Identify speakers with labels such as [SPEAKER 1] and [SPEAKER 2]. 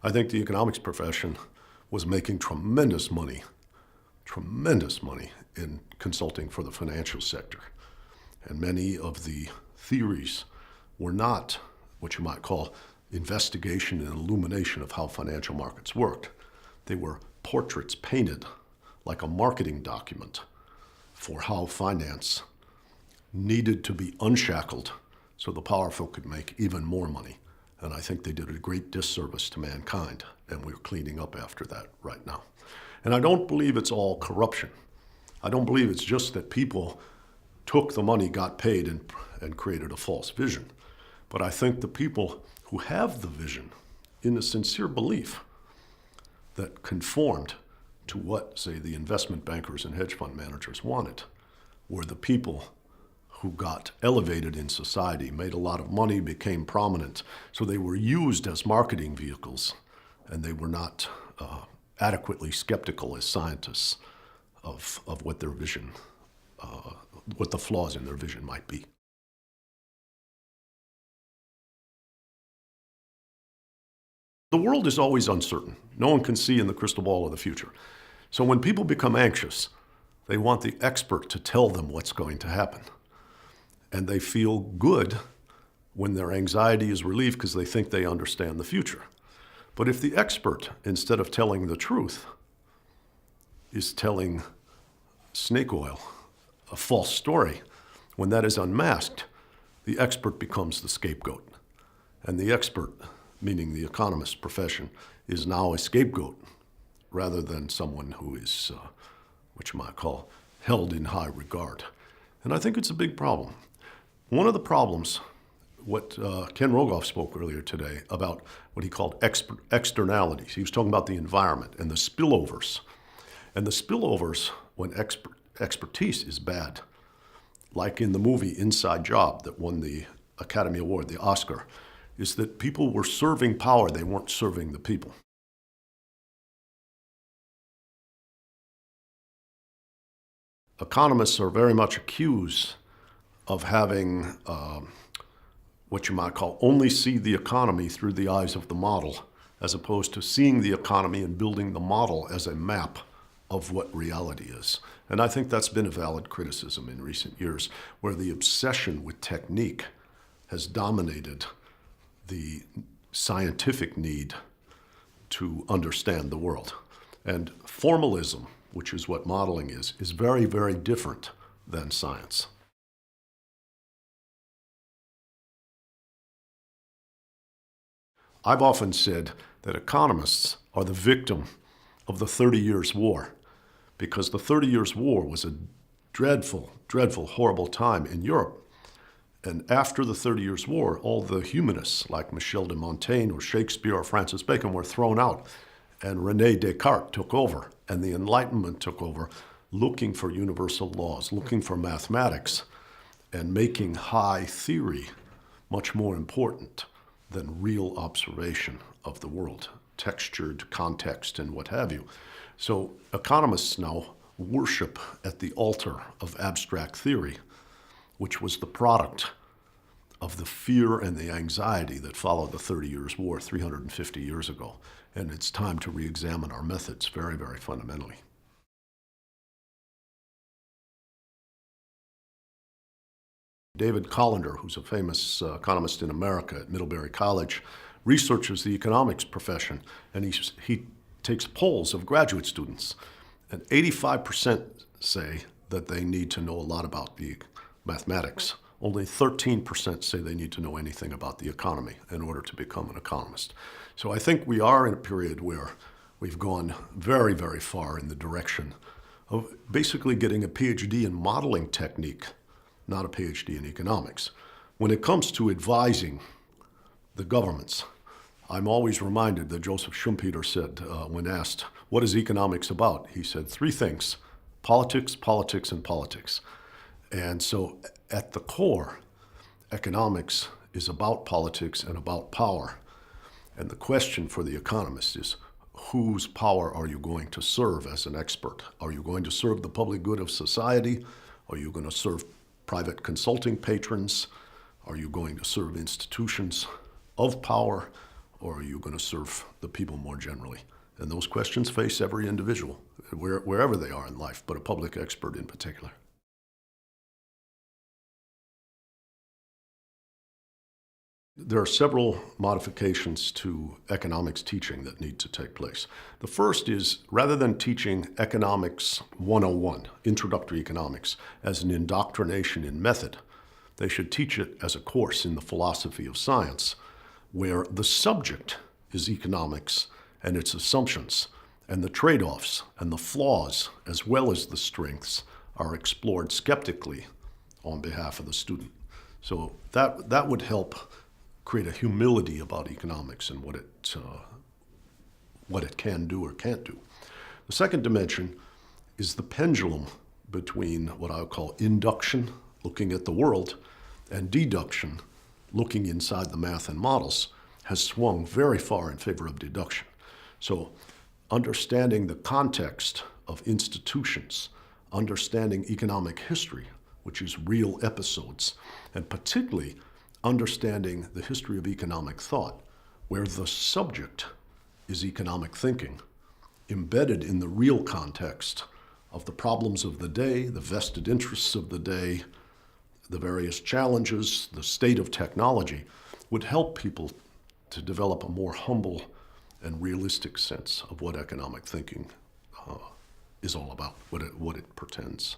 [SPEAKER 1] I think the economics profession was making tremendous money in consulting for the financial sector. And many of the theories were not what you might call investigation and illumination of how financial markets worked. They were portraits painted like a marketing document for how finance needed to be unshackled so the powerful could make even more money. And I think they did a great disservice to mankind, and we're cleaning up after that right now. And I don't believe it's all corruption. I don't believe it's just that people took the money, got paid, and created a false vision. But I think the people who have the vision in a sincere belief that conformed to what, say, the investment bankers and hedge fund managers wanted were the people who got elevated in society, made a lot of money, became prominent. So they were used as marketing vehicles, and they were not adequately skeptical as scientists of what their vision, what the flaws in their vision might be. The world is always uncertain. No one can see in the crystal ball of the future. So when people become anxious, they want the expert to tell them what's going to happen. And they feel good when their anxiety is relieved because they think they understand the future. But if the expert, instead of telling the truth, is telling snake oil, a false story, when that is unmasked, the expert becomes the scapegoat. And the expert, meaning the economist profession, is now a scapegoat rather than someone who is, what you might call, held in high regard. And I think it's a big problem. One of the problems, what Ken Rogoff spoke earlier today about what he called externalities. He was talking about the environment and the spillovers. And the spillovers, when expertise is bad, like in the movie Inside Job that won the Academy Award, the Oscar, is that people were serving power, they weren't serving the people. Economists are very much accused of having what you might call only see the economy through the eyes of the model, as opposed to seeing the economy and building the model as a map of what reality is. And I think that's been a valid criticism in recent years, where the obsession with technique has dominated the scientific need to understand the world. And formalism, which is what modeling is very, very different than science. I've often said that economists are the victim of the 30 Years' War, because the 30 Years' War was a dreadful, dreadful, horrible time in Europe. And after the 30 Years' War, all the humanists like Michel de Montaigne or Shakespeare or Francis Bacon were thrown out, and René Descartes took over, and the Enlightenment took over, looking for universal laws, looking for mathematics, and making high theory much more important than real observation of the world, textured context and what have you. So economists now worship at the altar of abstract theory, which was the product of the fear and the anxiety that followed the 30 Years' War 350 years ago. And it's time to re-examine our methods very, very fundamentally. David Collender, who's a famous economist in America at Middlebury College, researches the economics profession, and he takes polls of graduate students, and 85% say that they need to know a lot about the mathematics. Only 13% say they need to know anything about the economy in order to become an economist. So I think we are in a period where we've gone very, very far in the direction of basically getting a PhD in modeling technique, not a PhD in economics. When it comes to advising the governments, I'm always reminded that Joseph Schumpeter said, when asked, what is economics about? He said 3 things: politics, politics, and politics. And so at the core, economics is about politics and about power. And the question for the economist is, whose power are you going to serve as an expert? Are you going to serve the public good of society? Are you going to serve private consulting patrons? Are you going to serve institutions of power? Or are you going to serve the people more generally? And those questions face every individual, wherever they are in life, but a public expert in particular. There are several modifications to economics teaching that need to take place. The first is, rather than teaching Economics 101, Introductory Economics, as an indoctrination in method, they should teach it as a course in the philosophy of science, where the subject is economics and its assumptions, and the trade-offs and the flaws, as well as the strengths, are explored skeptically on behalf of the student. So that would help create a humility about economics and what it can do or can't do. The second dimension is the pendulum between what I would call induction, looking at the world, and deduction, looking inside the math and models, has swung very far in favor of deduction. So understanding the context of institutions, understanding economic history, which is real episodes, and particularly understanding the history of economic thought, where the subject is economic thinking, embedded in the real context of the problems of the day, the vested interests of the day, the various challenges, the state of technology, would help people to develop a more humble and realistic sense of what economic thinking is all about, what it portends.